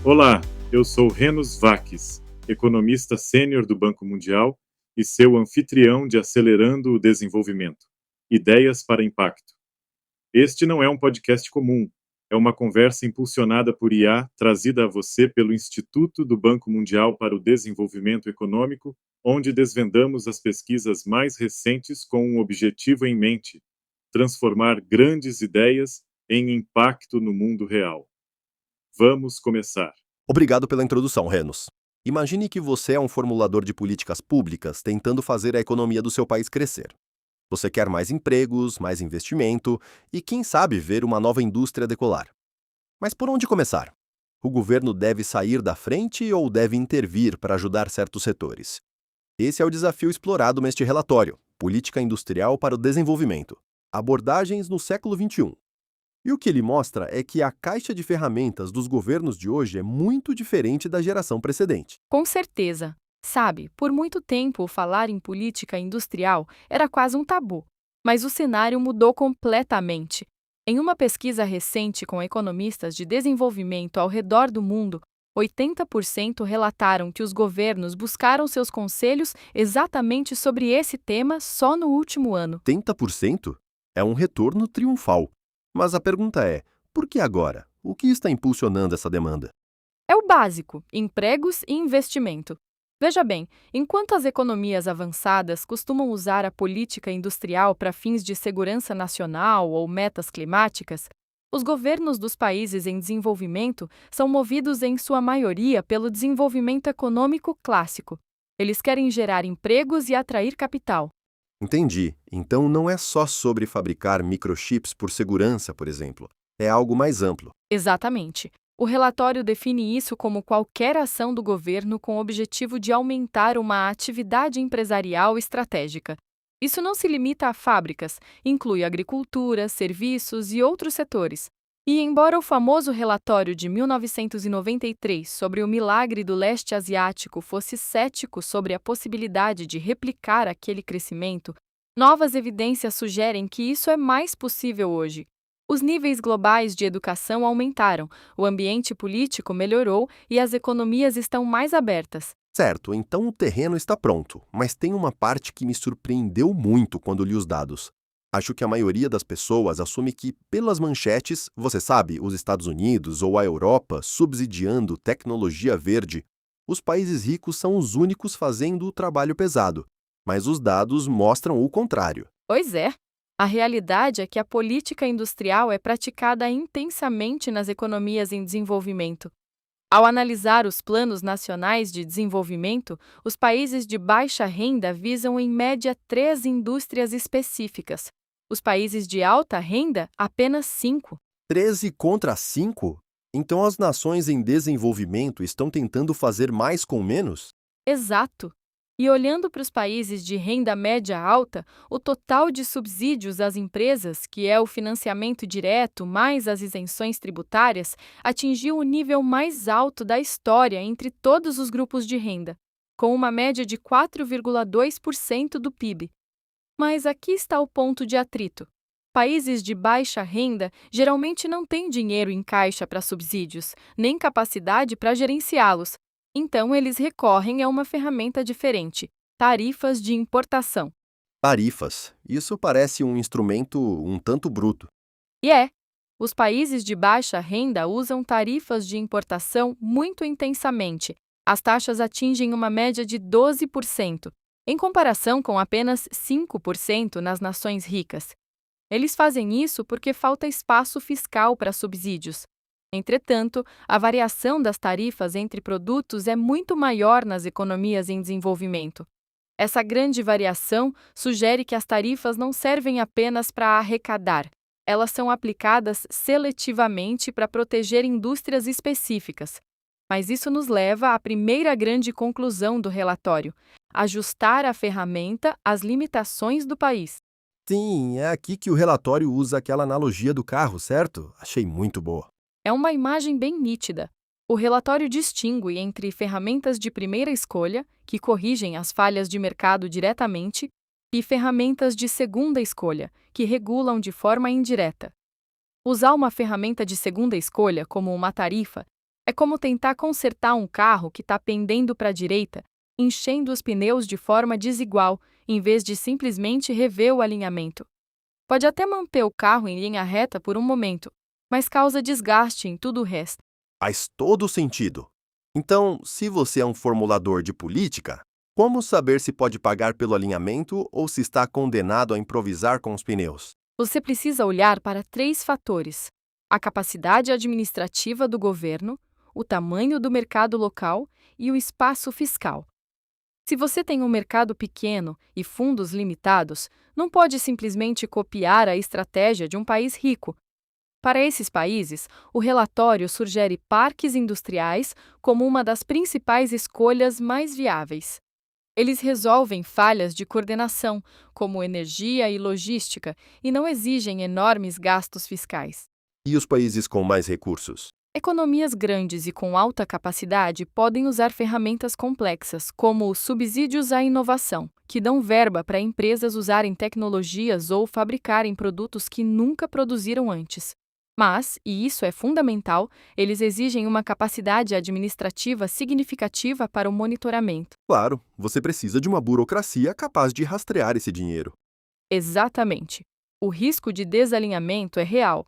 Olá, eu sou Renos Vakis, economista sênior do Banco Mundial e seu anfitrião de Acelerando o Desenvolvimento. Ideias para Impacto. Este não é um podcast comum, é uma conversa impulsionada por IA, trazida a você pelo Instituto do Banco Mundial para o Desenvolvimento Econômico, onde desvendamos as pesquisas mais recentes com um objetivo em mente: transformar grandes ideias em impacto no mundo real. Vamos começar. Obrigado pela introdução, Renos. Imagine que você é um formulador de políticas públicas tentando fazer a economia do seu país crescer. Você quer mais empregos, mais investimento e, quem sabe, ver uma nova indústria decolar. Mas por onde começar? O governo deve sair da frente ou deve intervir para ajudar certos setores? Esse é o desafio explorado neste relatório, Política Industrial para o Desenvolvimento. Abordagens no século XXI. E o que ele mostra é que a caixa de ferramentas dos governos de hoje é muito diferente da geração precedente. Com certeza. Sabe, por muito tempo falar em política industrial era quase um tabu, mas o cenário mudou completamente. Em uma pesquisa recente com economistas de desenvolvimento ao redor do mundo, 80% relataram que os governos buscaram seus conselhos exatamente sobre esse tema só no último ano. 80% é um retorno triunfal. Mas a pergunta é, por que agora? O que está impulsionando essa demanda? É o básico: empregos e investimento. Veja bem, enquanto as economias avançadas costumam usar a política industrial para fins de segurança nacional ou metas climáticas, os governos dos países em desenvolvimento são movidos em sua maioria pelo desenvolvimento econômico clássico. Eles querem gerar empregos e atrair capital. Entendi. Então não é só sobre fabricar microchips por segurança, por exemplo. É algo mais amplo. Exatamente. O relatório define isso como qualquer ação do governo com o objetivo de aumentar uma atividade empresarial estratégica. Isso não se limita a fábricas, inclui agricultura, serviços e outros setores. E embora o famoso relatório de 1993 sobre o milagre do leste asiático fosse cético sobre a possibilidade de replicar aquele crescimento, novas evidências sugerem que isso é mais possível hoje. Os níveis globais de educação aumentaram, o ambiente político melhorou e as economias estão mais abertas. Certo, então o terreno está pronto, mas tem uma parte que me surpreendeu muito quando li os dados. Acho que a maioria das pessoas assume que, pelas manchetes, você sabe, os Estados Unidos ou a Europa subsidiando tecnologia verde, os países ricos são os únicos fazendo o trabalho pesado. Mas os dados mostram o contrário. Pois é. A realidade é que a política industrial é praticada intensamente nas economias em desenvolvimento. Ao analisar os planos nacionais de desenvolvimento, os países de baixa renda visam em média 3 indústrias específicas. Os países de alta renda, apenas 5. 13 contra 5? Então as nações em desenvolvimento estão tentando fazer mais com menos? Exato. E olhando para os países de renda média alta, o total de subsídios às empresas, que é o financiamento direto mais as isenções tributárias, atingiu o nível mais alto da história entre todos os grupos de renda, com uma média de 4,2% do PIB. Mas aqui está o ponto de atrito. Países de baixa renda geralmente não têm dinheiro em caixa para subsídios, nem capacidade para gerenciá-los. Então, eles recorrem a uma ferramenta diferente: tarifas de importação. Tarifas. Isso parece um instrumento um tanto bruto. E os países de baixa renda usam tarifas de importação muito intensamente. As taxas atingem uma média de 12%, em comparação com apenas 5% nas nações ricas. Eles fazem isso porque falta espaço fiscal para subsídios. Entretanto, a variação das tarifas entre produtos é muito maior nas economias em desenvolvimento. Essa grande variação sugere que as tarifas não servem apenas para arrecadar, elas são aplicadas seletivamente para proteger indústrias específicas. Mas isso nos leva à primeira grande conclusão do relatório: ajustar a ferramenta às limitações do país. Sim, é aqui que o relatório usa aquela analogia do carro, certo? Achei muito boa. É uma imagem bem nítida. O relatório distingue entre ferramentas de primeira escolha, que corrigem as falhas de mercado diretamente, e ferramentas de segunda escolha, que regulam de forma indireta. Usar uma ferramenta de segunda escolha, como uma tarifa, É como tentar consertar um carro que está pendendo para a direita, enchendo os pneus de forma desigual, em vez de simplesmente rever o alinhamento. Pode até manter o carro em linha reta por um momento, mas causa desgaste em tudo o resto. Faz todo sentido. Então, se você é um formulador de política, como saber se pode pagar pelo alinhamento ou se está condenado a improvisar com os pneus? Você precisa olhar para 3 fatores: a capacidade administrativa do governo, o tamanho do mercado local e o espaço fiscal. Se você tem um mercado pequeno e fundos limitados, não pode simplesmente copiar a estratégia de um país rico. Para esses países, o relatório sugere parques industriais como uma das principais escolhas mais viáveis. Eles resolvem falhas de coordenação, como energia e logística, e não exigem enormes gastos fiscais. E os países com mais recursos? Economias grandes e com alta capacidade podem usar ferramentas complexas, como os subsídios à inovação, que dão verba para empresas usarem tecnologias ou fabricarem produtos que nunca produziram antes. Mas, e isso é fundamental, eles exigem uma capacidade administrativa significativa para o monitoramento. Claro, você precisa de uma burocracia capaz de rastrear esse dinheiro. Exatamente. O risco de desalinhamento é real.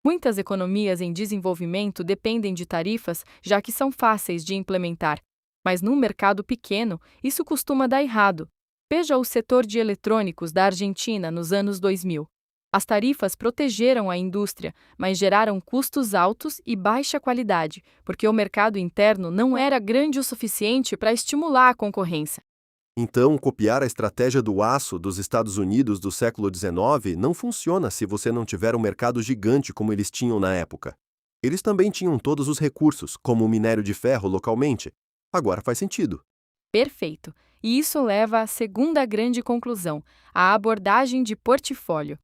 Muitas economias em desenvolvimento dependem de tarifas, já que são fáceis de implementar. Mas num mercado pequeno, isso costuma dar errado. Veja o setor de eletrônicos da Argentina nos anos 2000. As tarifas protegeram a indústria, mas geraram custos altos e baixa qualidade, porque o mercado interno não era grande o suficiente para estimular a concorrência. Então, copiar a estratégia do aço dos Estados Unidos do século XIX não funciona se você não tiver um mercado gigante como eles tinham na época. Eles também tinham todos os recursos, como o minério de ferro localmente. Agora faz sentido. Perfeito. E isso leva à segunda grande conclusão, a abordagem de portfólio.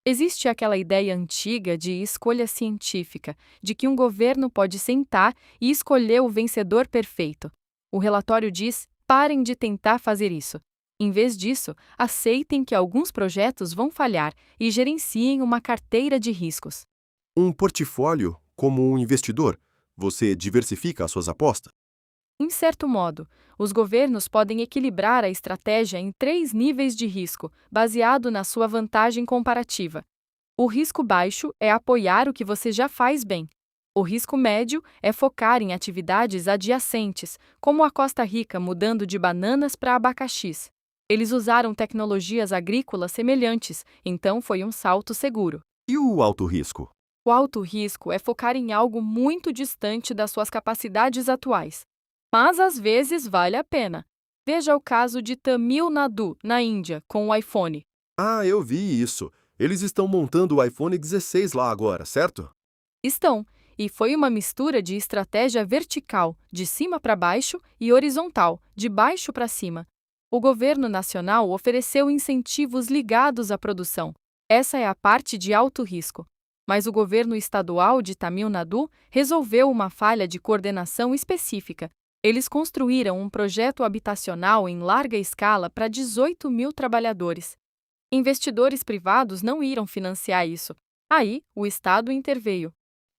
Existe aquela ideia antiga de escolha científica, de que um governo pode sentar e escolher o vencedor perfeito. O relatório diz: parem de tentar fazer isso. Em vez disso, aceitem que alguns projetos vão falhar e gerenciem uma carteira de riscos. Um portfólio, como um investidor, você diversifica as suas apostas? Em certo modo, os governos podem equilibrar a estratégia em 3 níveis de risco, baseado na sua vantagem comparativa. O risco baixo é apoiar o que você já faz bem. O risco médio é focar em atividades adjacentes, como a Costa Rica mudando de bananas para abacaxis. Eles usaram tecnologias agrícolas semelhantes, então foi um salto seguro. E o alto risco? O alto risco é focar em algo muito distante das suas capacidades atuais. Mas às vezes vale a pena. Veja o caso de Tamil Nadu, na Índia, com o iPhone. Ah, eu vi isso. Eles estão montando o iPhone 16 lá agora, certo? Estão, e foi uma mistura de estratégia vertical, de cima para baixo, e horizontal, de baixo para cima. O governo nacional ofereceu incentivos ligados à produção. Essa é a parte de alto risco. Mas o governo estadual de Tamil Nadu resolveu uma falha de coordenação específica. Eles construíram um projeto habitacional em larga escala para 18 mil trabalhadores. Investidores privados não iram financiar isso. Aí, o Estado interveio.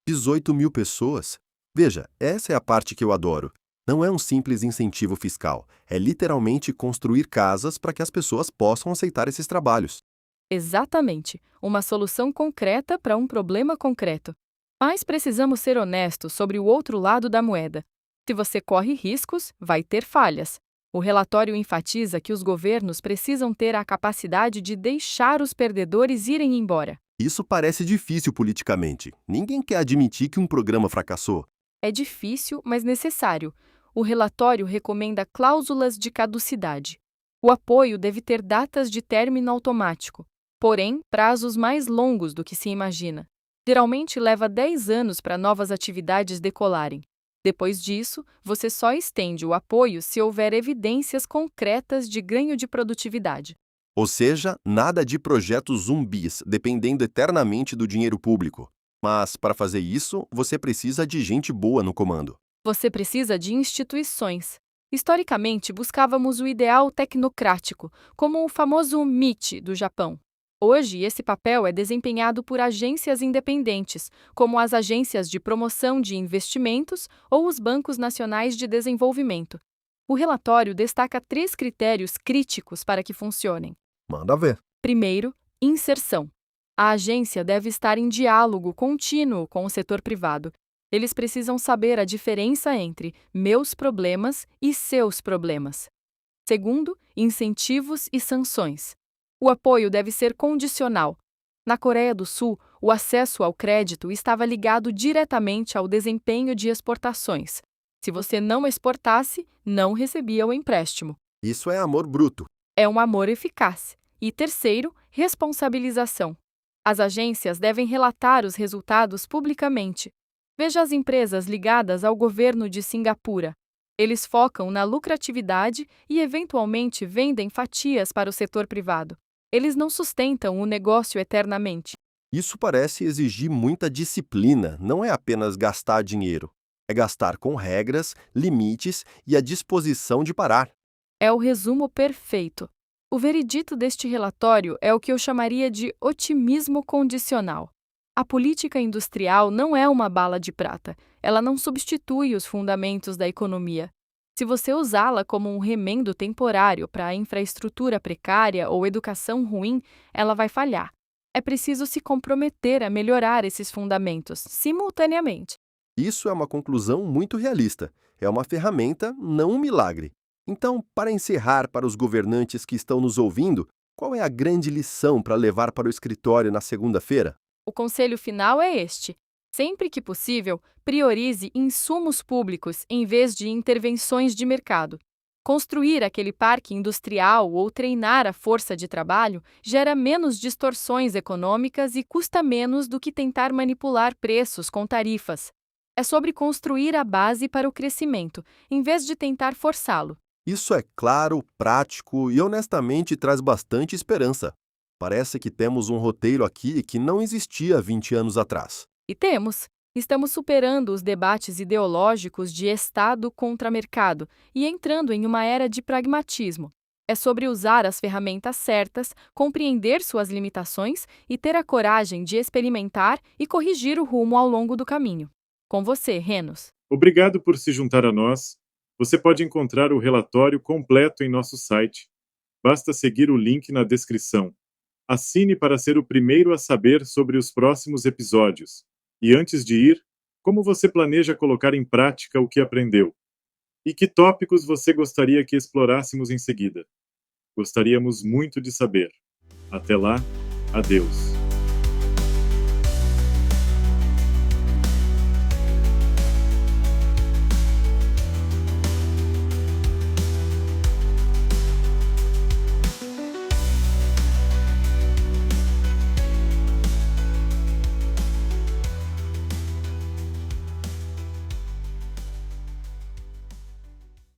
18 mil pessoas? Veja, essa é a parte que eu adoro. Não é um simples incentivo fiscal. É literalmente construir casas para que as pessoas possam aceitar esses trabalhos. Exatamente, uma solução concreta para um problema concreto. Mas precisamos ser honestos sobre o outro lado da moeda. Se você corre riscos, vai ter falhas. O relatório enfatiza que os governos precisam ter a capacidade de deixar os perdedores irem embora. Isso parece difícil politicamente. Ninguém quer admitir que um programa fracassou. É difícil, mas necessário. O relatório recomenda cláusulas de caducidade. O apoio deve ter datas de término automático, porém, prazos mais longos do que se imagina. Geralmente leva 10 anos para novas atividades decolarem. Depois disso, você só estende o apoio se houver evidências concretas de ganho de produtividade. Ou seja, nada de projetos zumbis dependendo eternamente do dinheiro público. Mas, para fazer isso, você precisa de gente boa no comando. Você precisa de instituições. Historicamente, buscávamos o ideal tecnocrático, como o famoso MIT do Japão. Hoje, esse papel é desempenhado por agências independentes, como as agências de promoção de investimentos ou os bancos nacionais de desenvolvimento. O relatório destaca 3 critérios críticos para que funcionem. Manda ver. Primeiro, inserção. A agência deve estar em diálogo contínuo com o setor privado. Eles precisam saber a diferença entre meus problemas e seus problemas. Segundo, incentivos e sanções. O apoio deve ser condicional. Na Coreia do Sul, o acesso ao crédito estava ligado diretamente ao desempenho de exportações. Se você não exportasse, não recebia o empréstimo. Isso é amor bruto. É um amor eficaz. E terceiro, responsabilização. As agências devem relatar os resultados publicamente. Veja as empresas ligadas ao governo de Singapura. Eles focam na lucratividade e, eventualmente, vendem fatias para o setor privado. Eles não sustentam o negócio eternamente. Isso parece exigir muita disciplina, não é apenas gastar dinheiro. É gastar com regras, limites e a disposição de parar. É o resumo perfeito. O veredito deste relatório é o que eu chamaria de otimismo condicional. A política industrial não é uma bala de prata. Ela não substitui os fundamentos da economia. Se você usá-la como um remendo temporário para a infraestrutura precária ou educação ruim, ela vai falhar. É preciso se comprometer a melhorar esses fundamentos, simultaneamente. Isso é uma conclusão muito realista. É uma ferramenta, não um milagre. Então, para encerrar para os governantes que estão nos ouvindo, qual é a grande lição para levar para o escritório na segunda-feira? O conselho final é este. Sempre que possível, priorize insumos públicos em vez de intervenções de mercado. Construir aquele parque industrial ou treinar a força de trabalho gera menos distorções econômicas e custa menos do que tentar manipular preços com tarifas. É sobre construir a base para o crescimento, em vez de tentar forçá-lo. Isso é claro, prático e honestamente traz bastante esperança. Parece que temos um roteiro aqui que não existia 20 anos atrás. E temos. Estamos superando os debates ideológicos de Estado contra mercado e entrando em uma era de pragmatismo. É sobre usar as ferramentas certas, compreender suas limitações e ter a coragem de experimentar e corrigir o rumo ao longo do caminho. Com você, Renos. Obrigado por se juntar a nós. Você pode encontrar o relatório completo em nosso site. Basta seguir o link na descrição. Assine para ser o primeiro a saber sobre os próximos episódios. E antes de ir, como você planeja colocar em prática o que aprendeu? E que tópicos você gostaria que explorássemos em seguida? Gostaríamos muito de saber. Até lá, adeus.